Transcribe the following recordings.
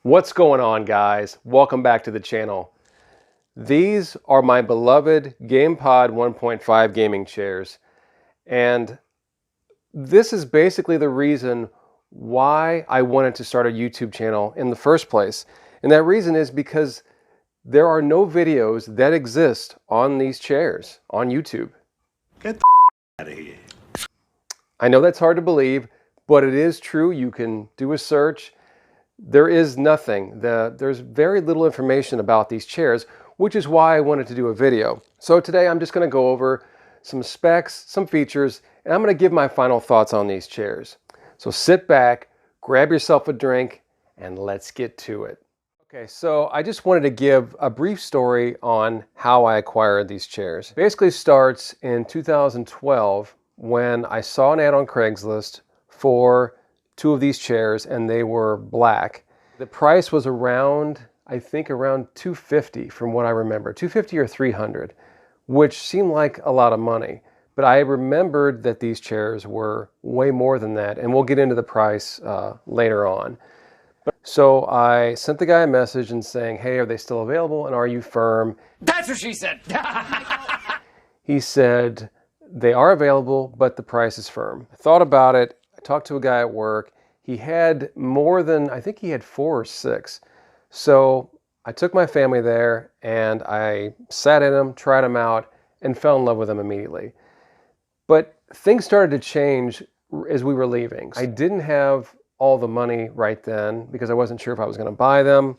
What's going on, guys? Welcome back to the channel. These are my beloved Gamepod 1.5 gaming chairs, and this is basically the reason why I wanted to start a YouTube channel in the first place. And that reason is because there are no videos that exist on these chairs on YouTube. Get the out of here. I know that's hard to believe, but it is true. You can do a search. There is nothing. There's very little information about these chairs, which is why I wanted to do a video. So today I'm just going to go over some specs, some features, and I'm going to give my final thoughts on these chairs. So sit back, grab yourself a drink, and let's get to it. Okay, so I just wanted to give a brief story on how I acquired these chairs. It basically starts in 2012 when I saw an ad on Craigslist for two of these chairs, and they were black. The price was around, I think around $250 from what I remember, $250 or $300, which seemed like a lot of money. But I remembered that these chairs were way more than that, and we'll get into the price later on. So I sent the guy a message and saying, hey, are they still available and are you firm? That's what she said. He said, they are available, but the price is firm. I thought about it. Talked to a guy at work. He had more than, I think he had 4 or 6. So I took my family there and I sat in them, tried them out, and fell in love with them immediately. But things started to change as we were leaving. I didn't have all the money right then because I wasn't sure if I was going to buy them.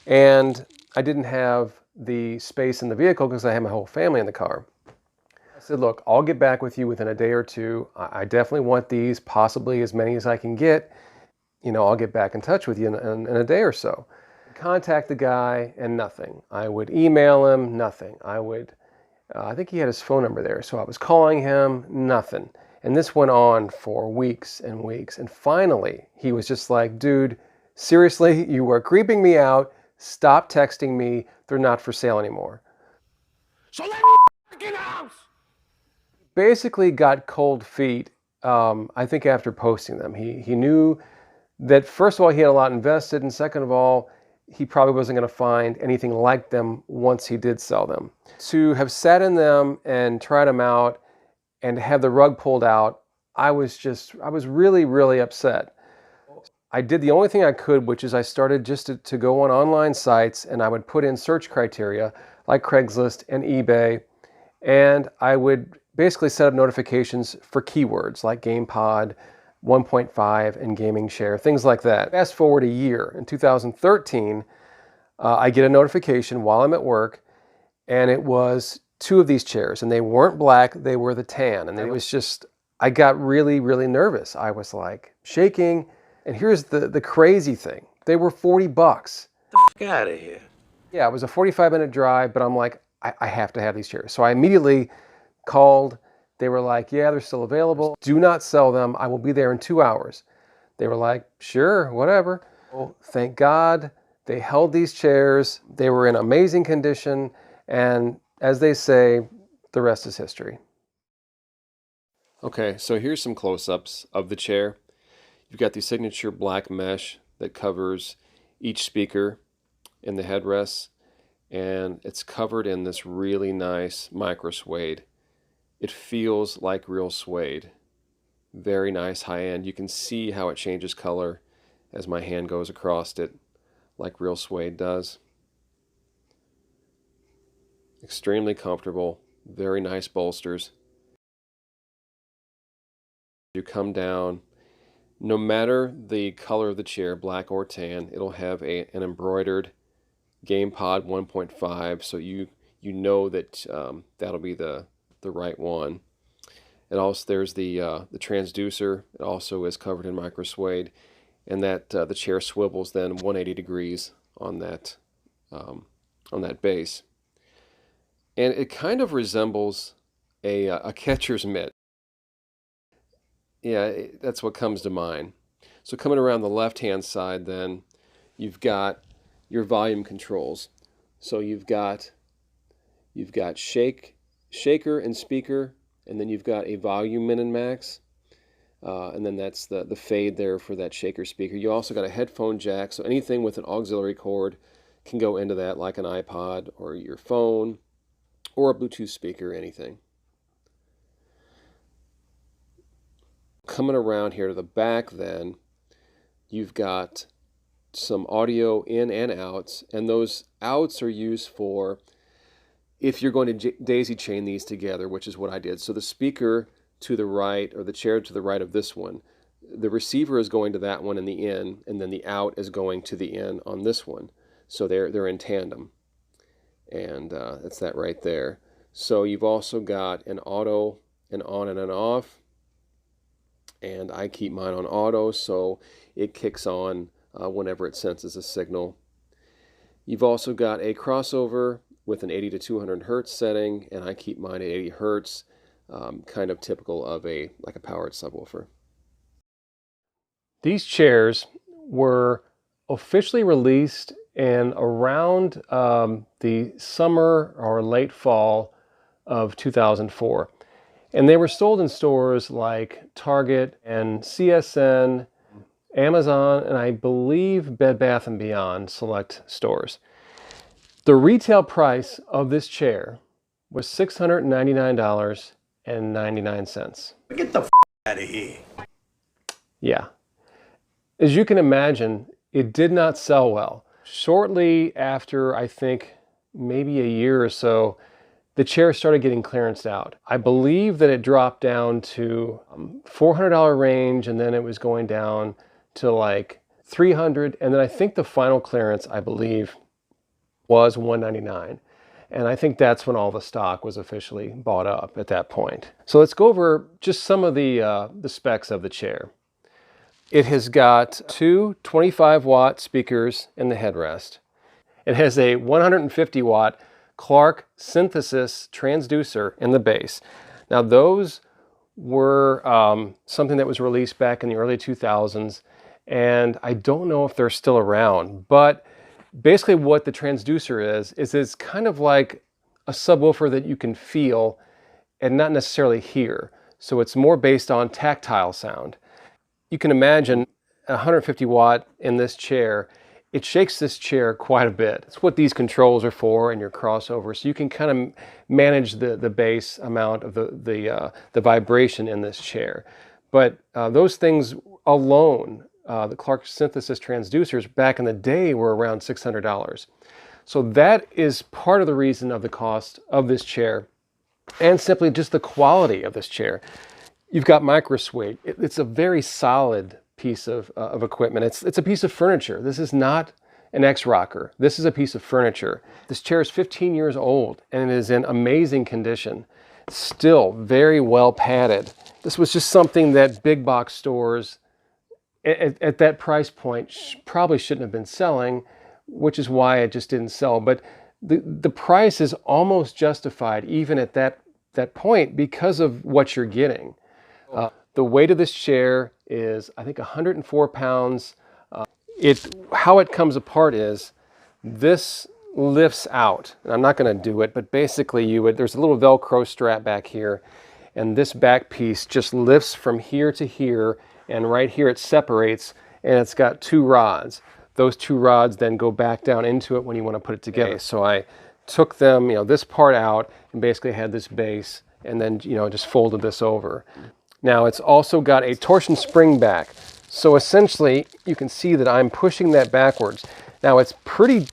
And I didn't have the space in the vehicle because I had my whole family in the car. I said, look, I'll get back with you within a day or two. I definitely want these, possibly as many as I can get. You know, I'll get back in touch with you in a day or so. Contact the guy and nothing. I would email him, nothing. I think he had his phone number there. So I was calling him, nothing. And this went on for weeks and weeks. And finally, he was just like, dude, seriously, you are creeping me out. Stop texting me. They're not for sale anymore. So let me get out. Basically got cold feet, I think, after posting them. He knew that, first of all, he had a lot invested, and second of all, he probably wasn't going to find anything like them once he did sell them. To have sat in them and tried them out and have the rug pulled out, I was really, really upset. I did the only thing I could, which is I started just to go on online sites, and I would put in search criteria like Craigslist and eBay, and I would basically set up notifications for keywords like Gamepod 1.5 and gaming chair, things like that. Fast forward a year, in 2013, I get a notification while I'm at work, and it was 2 of these chairs, and they weren't black, they were the tan, and it was just, I got really, really nervous. I was like shaking, and here's the crazy thing. They were $40. Get out of here. Yeah, it was a 45-minute drive, but I'm like, I have to have these chairs. So I immediately called. They were like, yeah, they're still available. Do not sell them. I will be there in 2 hours. They were like, sure, whatever. Well, thank God they held these chairs. They were in amazing condition. And as they say, the rest is history. Okay, so here's some close-ups of the chair. You've got the signature black mesh that covers each speaker in the headrests, and it's covered in this really nice micro suede. It feels like real suede. Very nice, high-end. You can see how it changes color as my hand goes across it, like real suede does. Extremely comfortable, very nice bolsters. You come down, no matter the color of the chair, black or tan, it'll have an embroidered Gamepod 1.5, so you know that that'll be the right one. And also there's the transducer. It also is covered in micro suede, and that the chair swivels then 180 degrees on that base, and it kind of resembles a catcher's mitt. Yeah, that's what comes to mind. So coming around the left-hand side, then you've got your volume controls. So you've got shaker and speaker, and then you've got a volume min and max. And then that's the fade there for that shaker speaker. You also got a headphone jack, so anything with an auxiliary cord can go into that, like an iPod or your phone or a Bluetooth speaker, anything. Coming around here to the back then, you've got some audio in and outs, and those outs are used for if you're going to daisy chain these together, which is what I did. So the speaker to the right, or the chair to the right of this one, the receiver is going to that one in the in, and then the out is going to the in on this one. So they're in tandem, and that's that right there. So you've also got an auto, an on and an off, and I keep mine on auto, so it kicks on whenever it senses a signal. You've also got a crossover with an 80 to 200 hertz setting, and I keep mine at 80 hertz, kind of typical of like a powered subwoofer. These chairs were officially released in around the summer or late fall of 2004. And they were sold in stores like Target and CSN, Amazon, and I believe Bed Bath & Beyond select stores. The retail price of this chair was $699.99. Get the out of here. Yeah. As you can imagine, it did not sell well. Shortly after, I think, maybe a year or so, the chair started getting clearanced out. I believe that it dropped down to $400 range, and then it was going down to like $300, and then I think the final clearance, I believe, was $199. And I think that's when all the stock was officially bought up at that point. So let's go over just some of the specs of the chair. It has got two 25-watt speakers in the headrest. It has a 150-watt Clark synthesis transducer in the base. Now those were something that was released back in the early 2000s, and I don't know if they're still around, but basically what the transducer is it's kind of like a subwoofer that you can feel and not necessarily hear. So it's more based on tactile sound. You can imagine 150 watt in this chair. It shakes this chair quite a bit. It's what these controls are for in your crossover, so you can kind of manage the base amount of the vibration in this chair. But those things alone, the Clark synthesis transducers back in the day were around $600. So that is part of the reason of the cost of this chair, and simply just the quality of this chair. You've got micro suede. It's a very solid piece of equipment. It's a piece of furniture. This is not an X-Rocker. This is a piece of furniture. This chair is 15 years old and it is in amazing condition. Still very well padded. This was just something that big box stores at that price point probably shouldn't have been selling, which is why it just didn't sell. But the price is almost justified even at that point because of what you're getting. The weight of this chair is, I think, 104 pounds. How it comes apart is this lifts out. And I'm not going to do it, but basically there's a little Velcro strap back here, and this back piece just lifts from here to here, and right here it separates, and it's got two rods. Those two rods then go back down into it when you want to put it together. So I took them, this part out, and basically had this base, and then just folded this over. Now it's also got a torsion spring back. So essentially you can see that I'm pushing that backwards. Now it's pretty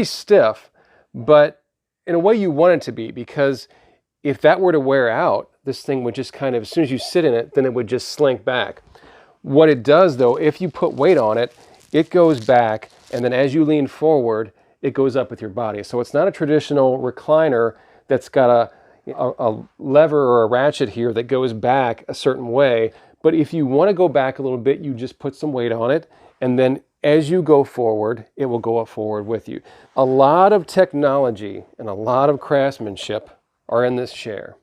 stiff, but in a way you want it to be, because if that were to wear out, this thing would just kind of, as soon as you sit in it, then it would just slink back. What it does though, if you put weight on it, it goes back, and then as you lean forward, it goes up with your body. So it's not a traditional recliner that's got a lever or a ratchet here that goes back a certain way. But if you want to go back a little bit, you just put some weight on it, and then as you go forward, it will go up forward with you. A lot of technology and a lot of craftsmanship are in this chair.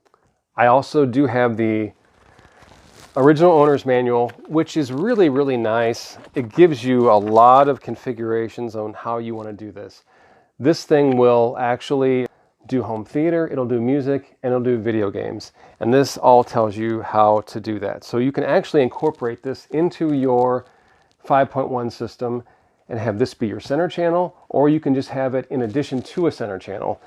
I also do have the original owner's manual, which is really, really nice. It gives you a lot of configurations on how you want to do this. This thing will actually do home theater, it'll do music, and it'll do video games. And this all tells you how to do that. So you can actually incorporate this into your 5.1 system and have this be your center channel, or you can just have it in addition to a center channel.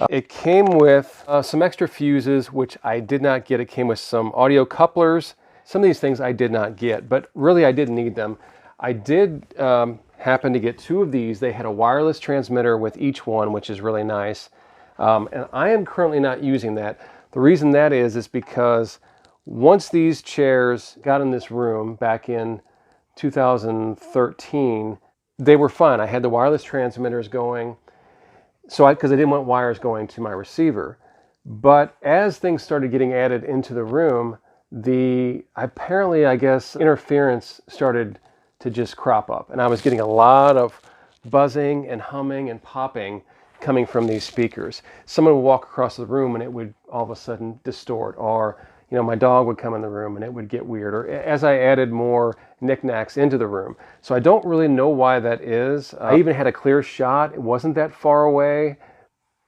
It came with some extra fuses, which I did not get. It came with some audio couplers. Some of these things I did not get, but really I didn't need them. I did happen to get 2 of these. They had a wireless transmitter with each one, which is really nice. And I am currently not using that. The reason that is because once these chairs got in this room back in 2013, they were fine. I had the wireless transmitters going, because I didn't want wires going to my receiver. But as things started getting added into the room, apparently, I guess, interference started to just crop up. And I was getting a lot of buzzing and humming and popping coming from these speakers. Someone would walk across the room and it would all of a sudden distort, or my dog would come in the room and it would get weird, or as I added more knickknacks into the room. So I don't really know why that is. I even had a clear shot. It wasn't that far away.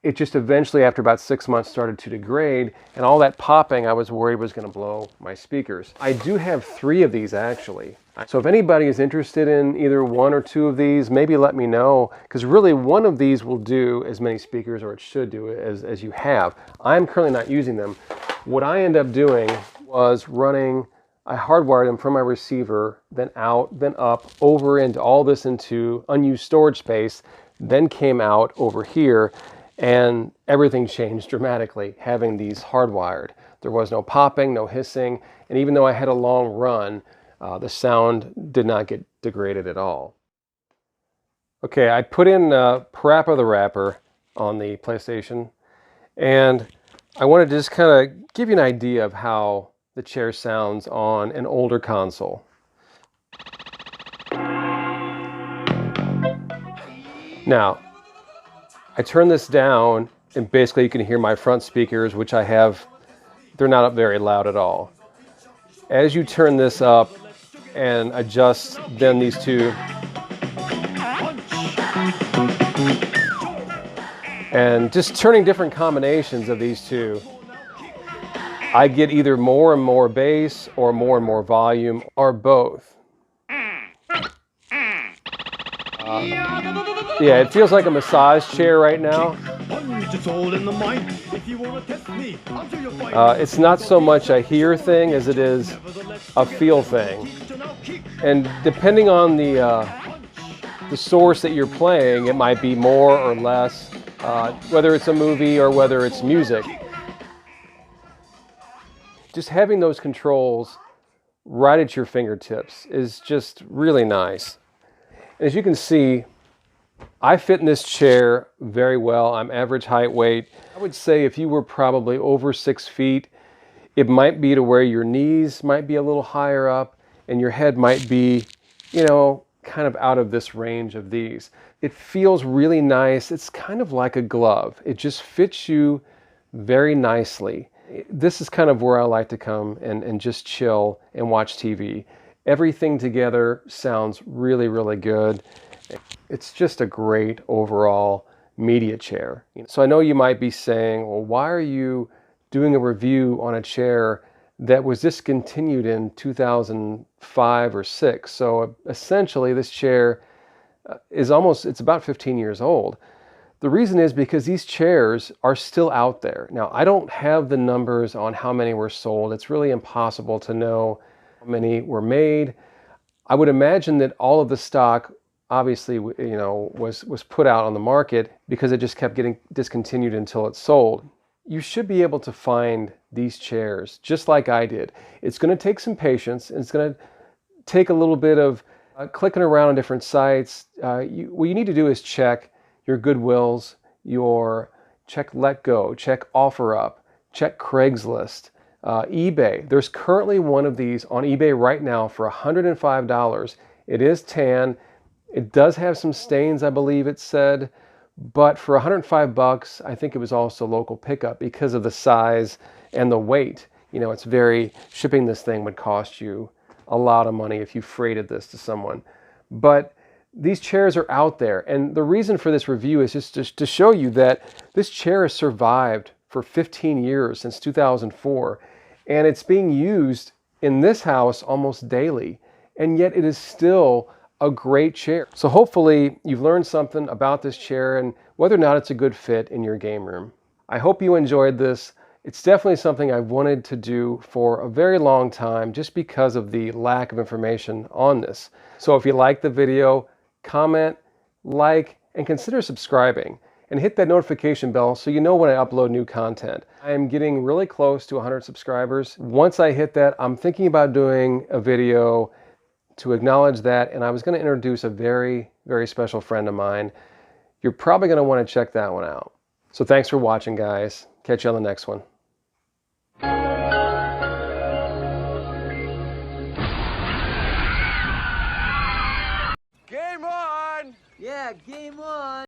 It just eventually, after about 6 months, started to degrade, and all that popping I was worried was going to blow my speakers. I do have 3 of these actually. So if anybody is interested in either 1 or 2 of these, maybe let me know, because really one of these will do as many speakers, or it should do, as you have. I'm currently not using them. What I ended up doing was I hardwired them from my receiver, then out, then up, over into all this into unused storage space, then came out over here, and everything changed dramatically having these hardwired. There was no popping, no hissing, and even though I had a long run, the sound did not get degraded at all. Okay, I put in Parappa the Rapper on the PlayStation, and I wanted to just kind of give you an idea of how the chair sounds on an older console. Now, I turn this down, and basically you can hear my front speakers, which I have. They're not up very loud at all. As you turn this up and adjust then these 2, and just turning different combinations of these 2, I get either more and more bass or more volume, or both. Yeah, it feels like a massage chair right now. It's not so much a hear thing as it is a feel thing. And depending on the source that you're playing, it might be more or less, whether it's a movie or whether it's music. Just having those controls right at your fingertips is just really nice. As you can see, I fit in this chair very well. I'm average height weight. I would say if you were probably over 6 feet, it might be to where your knees might be a little higher up and your head might be, kind of out of this range of these. It feels really nice. It's kind of like a glove. It just fits you very nicely. This is kind of where I like to come and just chill and watch TV. Everything together sounds really, really good. It's just a great overall media chair. So I know you might be saying, well, why are you doing a review on a chair that was discontinued in 2005 or 6? So essentially this chair it's about 15 years old. The reason is because these chairs are still out there. Now, I don't have the numbers on how many were sold. It's really impossible to know how many were made. I would imagine that all of the stock obviously, was put out on the market because it just kept getting discontinued until it sold. You should be able to find these chairs just like I did. It's going to take some patience. It's going to take a little bit of clicking around on different sites. What you need to do is check your Goodwills, check Letgo, check OfferUp, check Craigslist, eBay. There's currently one of these on eBay right now for $105. It is tan. It does have some stains, I believe it said, but for $105, I think it was also local pickup because of the size and the weight. Shipping this thing would cost you a lot of money if you freighted this to someone. But These chairs are out there, and the reason for this review is just to show you that this chair has survived for 15 years, since 2004, and it's being used in this house almost daily, and yet it is still a great chair. So hopefully you've learned something about this chair and whether or not it's a good fit in your game room. I hope you enjoyed this. It's definitely something I've wanted to do for a very long time just because of the lack of information on this. So if you like the video, comment, like, and consider subscribing. And hit that notification bell so you know when I upload new content. I am getting really close to 100 subscribers. Once I hit that, I'm thinking about doing a video to acknowledge that, and I was going to introduce a very, very special friend of mine. You're probably going to want to check that one out. So thanks for watching, guys. Catch you on the next one. Game on! Yeah, game